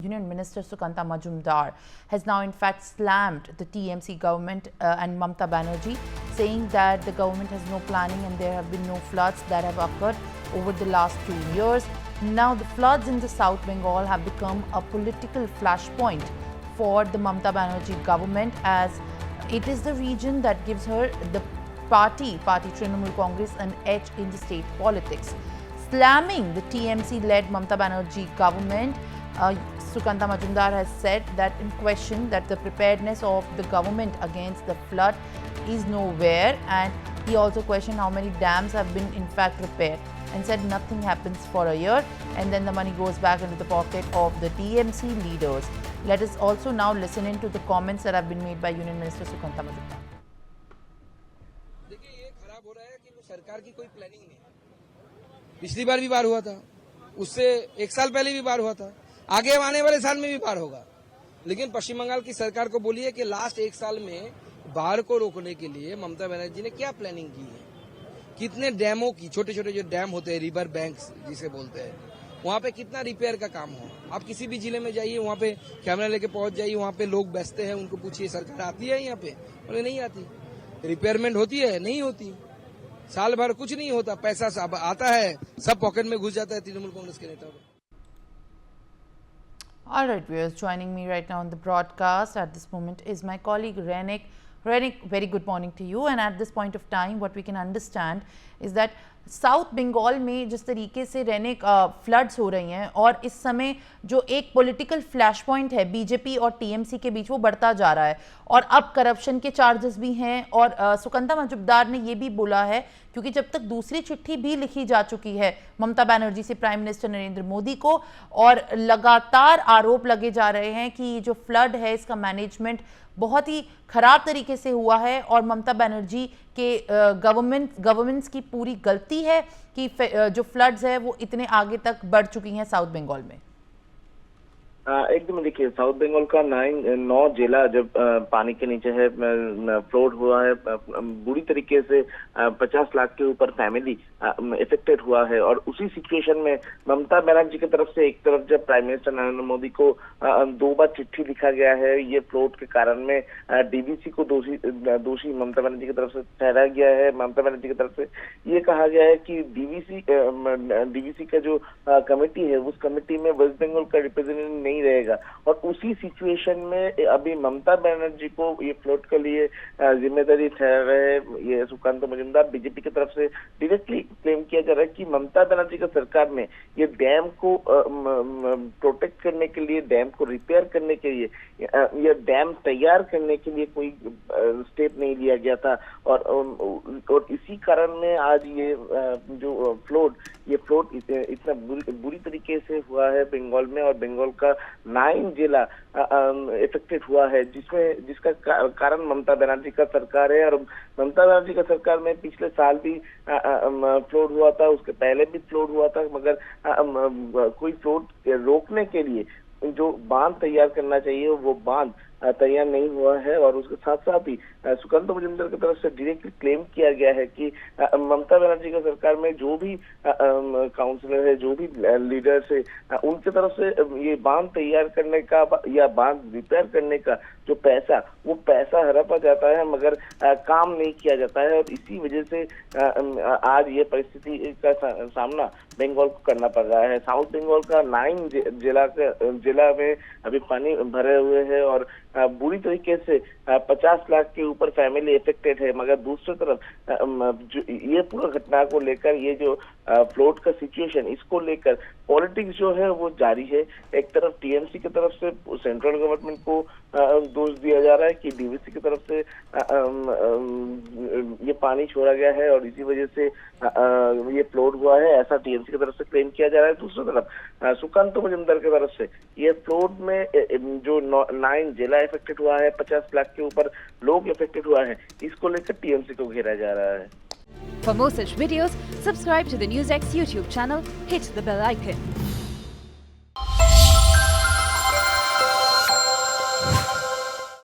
Union Minister Sukanta Majumdar has now in fact slammed the TMC government and Mamata Banerjee, saying that the government has no planning and there have been no floods that have occurred over the last 2 years. Now the floods in the South Bengal have become a political flashpoint for the Mamata Banerjee government, as it is the region that gives her the party Trinamool Congress an edge in the state politics. Slamming the TMC-led Mamata Banerjee government, Sukanta Majumdar has said that in question that the preparedness of the government against the flood is nowhere, and he also questioned how many dams have been in fact repaired and said nothing happens for a year and then the money goes back into the pocket of the TMC leaders. Let us also now listen in to the comments that have been made by Union Minister Sukanta Majumdar. देखिए, ये खराब हो रहा है कि सरकार की कोई प्लानिंग नहीं। पिछली बार भी बाढ़ हुआ था, उससे 1 साल पहले भी बाढ़ हुआ था, आगे आने वाले साल में भी बाढ़ होगा। लेकिन पश्चिम बंगाल की सरकार को बोलिए कि लास्ट 1 साल में बाढ़ को रोकने के लिए ममता बनर्जी ने क्या प्लानिंग की है, कितने डैमों की, छोटे छोटे जो डैम होते हैं, रिवर बैंक्स जिसे बोलते हैं, वहाँ पे कितना रिपेयर का काम हो। आप किसी भी जिले में जाइए, वहाँ पे कैमरा लेके पहुंच जाइए, वहाँ पे लोग बैठते हैं, उनको पूछिए सरकार आती है यहाँ पे, बोले नहीं आती। रिपेयरमेंट होती है, नहीं होती। साल भर कुछ नहीं होता, पैसा सब आता है, सब पॉकेट में घुस जाता है तृणमूल कांग्रेस के नेताओं को। All right, viewers, joining me right now on the broadcast at this moment is my colleague Renik. Renik, very good morning to you. And at this point of time, what we can understand is that South Bengal में जिस तरीके से रेनिक floods हो रही हैं और इस समय जो एक पॉलिटिकल फ्लैश पॉइंट है बीजेपी और टीएमसी के बीच, वो बढ़ता जा रहा है और अब करप्शन के चार्जेस भी हैं। और सुकंता मजुमदार ने ये भी बोला है, क्योंकि जब तक दूसरी चिट्ठी भी लिखी जा चुकी है ममता बनर्जी से प्राइम मिनिस्टर नरेंद्र मोदी को, और लगातार आरोप लगे जा रहे हैं कि जो फ्लड है इसका मैनेजमेंट बहुत ही खराब तरीके से हुआ है और ममता बनर्जी के गवर्नमेंट्स की पूरी गलती है कि जो फ्लड्स है वो इतने आगे तक बढ़ चुकी हैं साउथ बंगाल में। एकदम देखिए, साउथ बंगाल का 9 जिला जब पानी के नीचे है, फ्लड हुआ है, बुरी तरीके से 50 लाख के ऊपर फैमिली इफेक्टेड हुआ है। और उसी सिचुएशन में ममता बनर्जी की तरफ से एक तरफ जब प्राइम मिनिस्टर नरेंद्र मोदी को 2 बार चिट्ठी लिखा गया है, ये फ्लड के कारण में डीवीसी को दोषी ममता बनर्जी की तरफ से ठहराया गया है। ममता बनर्जी की तरफ से ये कहा गया है कि डीवीसी का जो कमेटी है, उस कमेटी में वेस्ट बंगाल का रिप्रेजेंटेटिव नहीं रहेगा। और उसी सिचुएशन में अभी ममता बनर्जी को ये फ्लड के लिए जिम्मेदारी ठहरा रहे ये सुकांत मजुमदार। बीजेपी की तरफ से डायरेक्टली क्लेम किया जा रहा है कि ममता बनर्जी की सरकार में ये डैम को प्रोटेक्ट करने के लिए, डैम को रिपेयर करने के लिए, ये डैम तैयार करने के लिए कोई स्टेप नहीं लिया गया था। और इसी कारण में आज ये जो फ्लड इतना बुरी तरीके से हुआ है बंगाल में, और बंगाल का 9 जिला इफेक्टेड हुआ है, जिसका कारण ममता बनर्जी का सरकार है। और ममता बनर्जी का सरकार में पिछले साल भी फ्लड हुआ था, उसके पहले भी फ्लड हुआ था, मगर कोई फ्लड रोकने के लिए जो बांध तैयार करना चाहिए वो बांध तैयार नहीं हुआ है। और उसके साथ साथ ही सुकांत मजुमदार की तरफ से डायरेक्टली क्लेम किया गया है कि ममता बनर्जी की सरकार में जो भी काउंसलर है, जो भी लीडर्स है, उनकी तरफ से ये बांध तैयार करने का या बांध रिपेयर करने का जो वो पैसा हड़पा जाता है, मगर काम नहीं किया जाता है। और इसी वजह से आज ये परिस्थिति का सामना बंगाल को करना पड़ रहा है। साउथ बंगाल का 9 जिला में अभी पानी भरे हुए हैं और बुरी तरीके से 50 लाख के ऊपर फैमिली इफेक्टेड है। मगर दूसरी तरफ ये पूरा घटना को लेकर, ये जो फ्लड का सिचुएशन, इसको लेकर पॉलिटिक्स जो है वो जारी है। एक तरफ टीएमसी की तरफ से सेंट्रल गवर्नमेंट को दोष दिया जा रहा है कि डीवीसी की तरफ से ये पानी छोड़ा गया है और इसी वजह से ये फ्लड हुआ है, ऐसा टीएमसी की तरफ से क्लेम किया जा रहा है। दूसरी तरफ सुकांत मजुमदार की तरफ से ये फ्लड में जो 9 जिला इफेक्टेड हुआ है, 50 लाख के ऊपर लोग इफेक्टेड हुआ है, इसको लेकर टीएमसी को घेरा जा रहा है। For more such videos, subscribe to the NewsX YouTube channel, hit the bell icon.